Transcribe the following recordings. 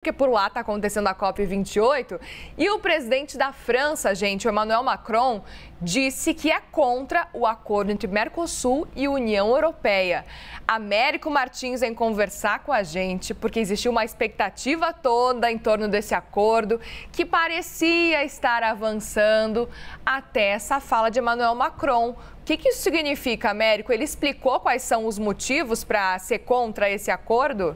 Porque por lá está acontecendo a COP28 e o presidente da França, gente, o Emmanuel Macron, disse que é contra o acordo entre Mercosul e União Europeia. Américo Martins vem conversar com a gente porque existiu uma expectativa toda em torno desse acordo que parecia estar avançando até essa fala de Emmanuel Macron. O que isso significa, Américo? Ele explicou quais são os motivos para ser contra esse acordo?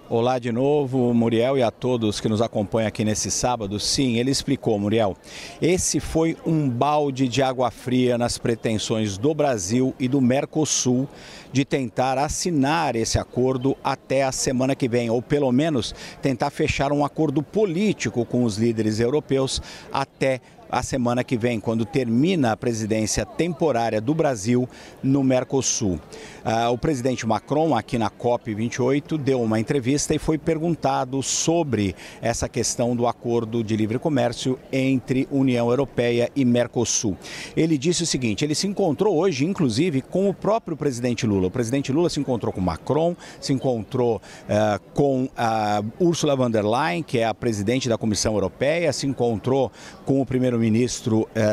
Olá de novo, Muriel, e a todos que nos acompanham aqui nesse sábado. Sim, ele explicou, Muriel. Esse foi um balde de água fria nas pretensões do Brasil e do Mercosul de tentar assinar esse acordo até a semana que vem, ou pelo menos tentar fechar um acordo político com os líderes europeus até a semana que vem, quando termina a presidência temporária do Brasil no Mercosul. O presidente Macron, aqui na COP28, deu uma entrevista e foi perguntado sobre essa questão do acordo de livre comércio entre União Europeia e Mercosul. Ele disse o seguinte: ele se encontrou hoje, inclusive, com o próprio presidente Lula. O presidente Lula se encontrou com Macron, se encontrou com a Ursula von der Leyen, que é a presidente da Comissão Europeia, se encontrou com o primeiro-ministro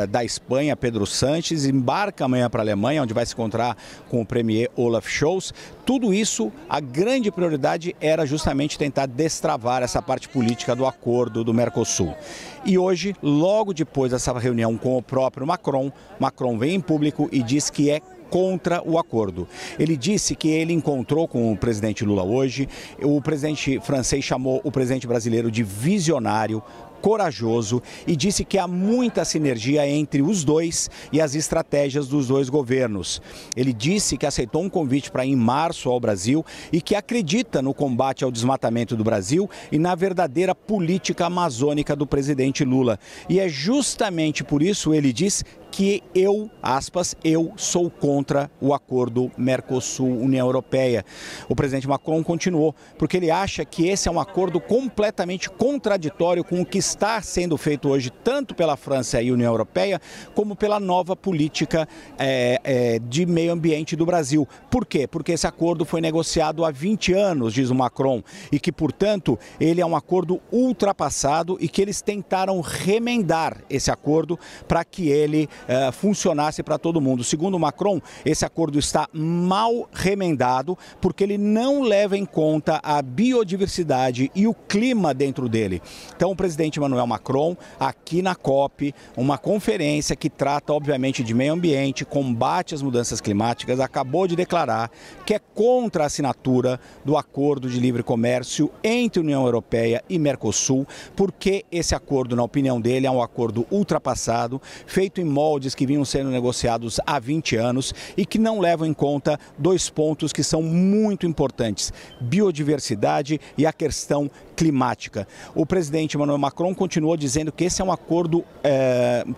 da Espanha, Pedro Sánchez, embarca amanhã para a Alemanha, onde vai se encontrar com o premier Olaf Scholz. Tudo isso, a grande prioridade era justamente tentar destravar essa parte política do acordo do Mercosul. E hoje, logo depois dessa reunião com o próprio Macron, Macron vem em público e diz que é contra o acordo. Ele disse que ele encontrou com o presidente Lula hoje. O presidente francês chamou o presidente brasileiro de visionário, corajoso, e disse que há muita sinergia entre os dois e as estratégias dos dois governos. Ele disse que aceitou um convite para ir em março ao Brasil e que acredita no combate ao desmatamento do Brasil e na verdadeira política amazônica do presidente Lula. E é justamente por isso, ele diz, que eu sou contra o acordo Mercosul-União Europeia. O presidente Macron continuou, porque ele acha que esse é um acordo completamente contraditório com o que está sendo feito hoje, tanto pela França e União Europeia, como pela nova política de meio ambiente do Brasil. Por quê? Porque esse acordo foi negociado há 20 anos, diz o Macron, e que, portanto, ele é um acordo ultrapassado e que eles tentaram remendar esse acordo para que ele funcionasse para todo mundo. Segundo Macron, esse acordo está mal remendado porque ele não leva em conta a biodiversidade e o clima dentro dele. Então, o presidente Emmanuel Macron, aqui na COP, uma conferência que trata, obviamente, de meio ambiente, combate às mudanças climáticas, acabou de declarar que é contra a assinatura do acordo de livre comércio entre União Europeia e Mercosul, porque esse acordo, na opinião dele, é um acordo ultrapassado, feito em moldes que vinham sendo negociados há 20 anos e que não levam em conta dois pontos que são muito importantes: biodiversidade e a questão climática. O presidente Emmanuel Macron continuou dizendo que esse é um acordo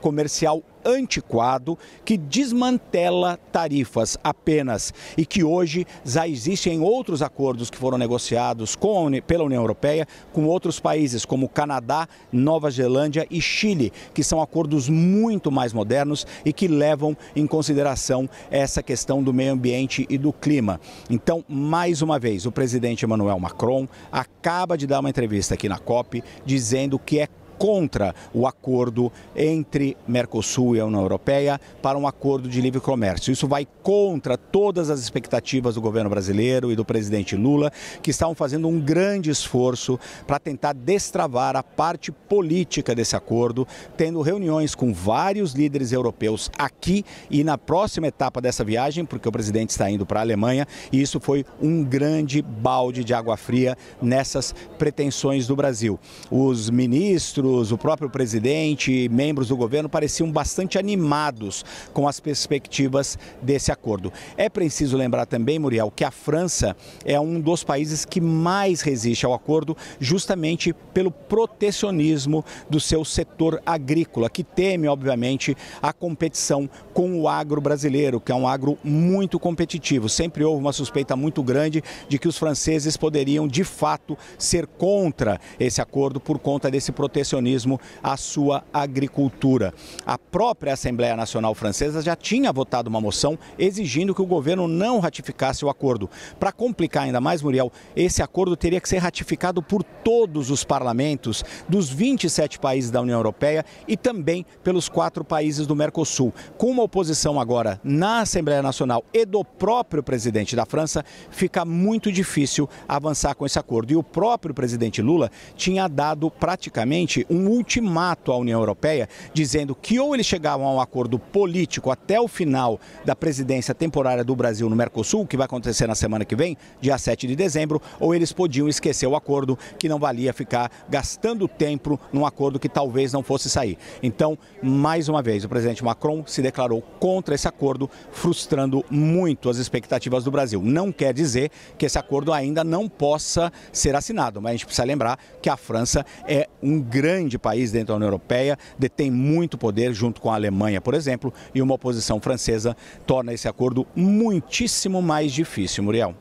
comercial antiquado, que desmantela tarifas apenas e que hoje já existem outros acordos que foram negociados pela União Europeia com outros países como Canadá, Nova Zelândia e Chile, que são acordos muito mais modernos e que levam em consideração essa questão do meio ambiente e do clima. Então, mais uma vez, o presidente Emmanuel Macron acaba de dar uma entrevista aqui na COP dizendo que é contra o acordo entre Mercosul e a União Europeia para um acordo de livre comércio. Isso vai contra todas as expectativas do governo brasileiro e do presidente Lula, que estavam fazendo um grande esforço para tentar destravar a parte política desse acordo, tendo reuniões com vários líderes europeus aqui e na próxima etapa dessa viagem, porque o presidente está indo para a Alemanha, e isso foi um grande balde de água fria nessas pretensões do Brasil. Os ministros, o próprio presidente, membros do governo pareciam bastante animados com as perspectivas desse acordo. É preciso lembrar também, Muriel, que a França é um dos países que mais resiste ao acordo, justamente pelo protecionismo do seu setor agrícola, que teme, obviamente, a competição com o agro brasileiro, que é um agro muito competitivo. Sempre houve uma suspeita muito grande de que os franceses poderiam, de fato, ser contra esse acordo por conta desse protecionismo protecionismo à sua agricultura. A própria Assembleia Nacional Francesa já tinha votado uma moção exigindo que o governo não ratificasse o acordo. Para complicar ainda mais, Muriel, esse acordo teria que ser ratificado por todos os parlamentos dos 27 países da União Europeia e também pelos 4 países do Mercosul. Com uma oposição agora na Assembleia Nacional e do próprio presidente da França, fica muito difícil avançar com esse acordo. E o próprio presidente Lula tinha dado praticamente um ultimato à União Europeia, dizendo que ou eles chegavam a um acordo político até o final da presidência temporária do Brasil no Mercosul, que vai acontecer na semana que vem, dia 7 de dezembro, ou eles podiam esquecer o acordo, que não valia ficar gastando tempo num acordo que talvez não fosse sair. Então, mais uma vez, o presidente Macron se declarou contra esse acordo, frustrando muito as expectativas do Brasil. Não quer dizer que esse acordo ainda não possa ser assinado, mas a gente precisa lembrar que a França é um grande país dentro da União Europeia, detém muito poder junto com a Alemanha, por exemplo, e uma oposição francesa torna esse acordo muitíssimo mais difícil, Muriel.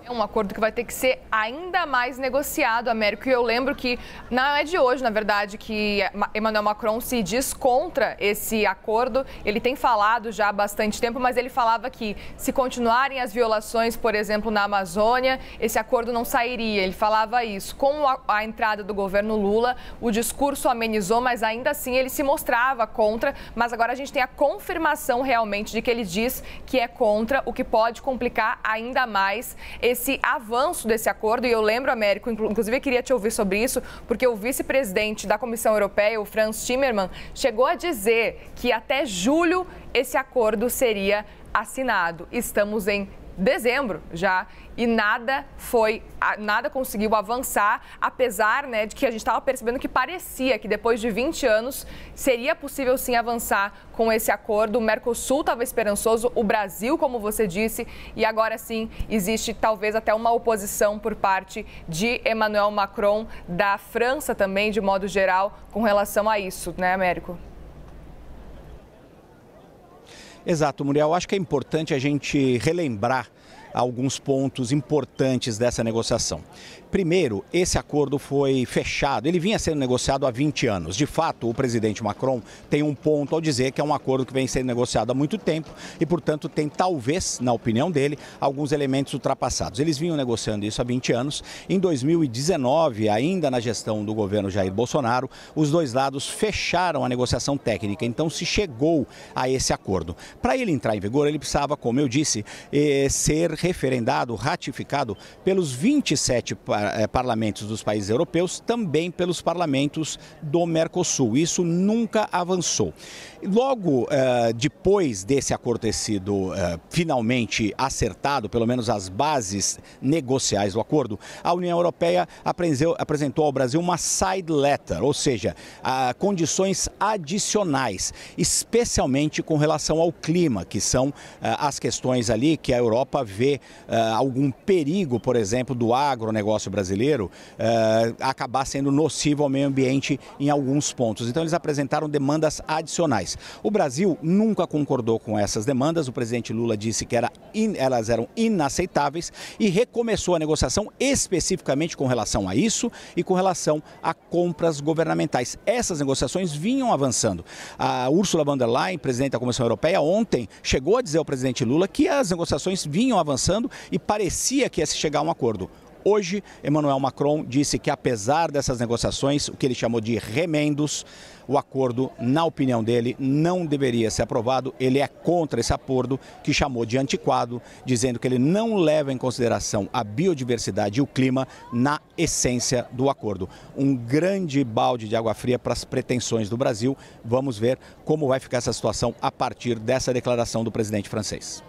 É um acordo que vai ter que ser ainda mais negociado, Américo. E eu lembro que, não é de hoje, na verdade, que Emmanuel Macron se diz contra esse acordo. Ele tem falado já há bastante tempo, mas ele falava que se continuarem as violações, por exemplo, na Amazônia, esse acordo não sairia. Ele falava isso. Com a entrada do governo Lula, o discurso amenizou, mas ainda assim ele se mostrava contra. Mas agora a gente tem a confirmação realmente de que ele diz que é contra, o que pode complicar ainda mais esse avanço desse acordo. E eu lembro, Américo, inclusive eu queria te ouvir sobre isso, porque o vice-presidente da Comissão Europeia, o Frans Timmermans, chegou a dizer que até julho esse acordo seria assinado. Estamos em dezembro já e nada conseguiu avançar, apesar, né, de que a gente estava percebendo que parecia que depois de 20 anos seria possível sim avançar com esse acordo. O Mercosul estava esperançoso, o Brasil, como você disse, e agora sim existe talvez até uma oposição por parte de Emmanuel Macron, da França também, de modo geral, com relação a isso, né, Américo? Exato, Muriel. Acho que é importante a gente relembrar alguns pontos importantes dessa negociação. Primeiro, esse acordo foi fechado, ele vinha sendo negociado há 20 anos. De fato, o presidente Macron tem um ponto ao dizer que é um acordo que vem sendo negociado há muito tempo e, portanto, tem talvez, na opinião dele, alguns elementos ultrapassados. Eles vinham negociando isso há 20 anos. Em 2019, ainda na gestão do governo Jair Bolsonaro, os dois lados fecharam a negociação técnica, então se chegou a esse acordo. Para ele entrar em vigor, ele precisava, como eu disse, ser referendado, ratificado pelos 27 parlamentos dos países europeus, também pelos parlamentos do Mercosul. Isso nunca avançou. Logo depois desse acordo ter sido finalmente acertado, pelo menos as bases negociais do acordo, a União Europeia apresentou ao Brasil uma side letter, ou seja, condições adicionais, especialmente com relação ao clima, que são as questões ali que a Europa vê algum perigo, por exemplo, do agronegócio brasileiro acabar sendo nocivo ao meio ambiente em alguns pontos. Então eles apresentaram demandas adicionais. O Brasil nunca concordou com essas demandas, o presidente Lula disse que elas eram inaceitáveis e recomeçou a negociação especificamente com relação a isso e com relação a compras governamentais. Essas negociações vinham avançando. A Ursula von der Leyen, presidente da Comissão Europeia, ontem chegou a dizer ao presidente Lula que as negociações vinham avançando e parecia que ia se chegar a um acordo. Hoje, Emmanuel Macron disse que, apesar dessas negociações, o que ele chamou de remendos, o acordo, na opinião dele, não deveria ser aprovado. Ele é contra esse acordo, que chamou de antiquado, dizendo que ele não leva em consideração a biodiversidade e o clima na essência do acordo. Um grande balde de água fria para as pretensões do Brasil. Vamos ver como vai ficar essa situação a partir dessa declaração do presidente francês.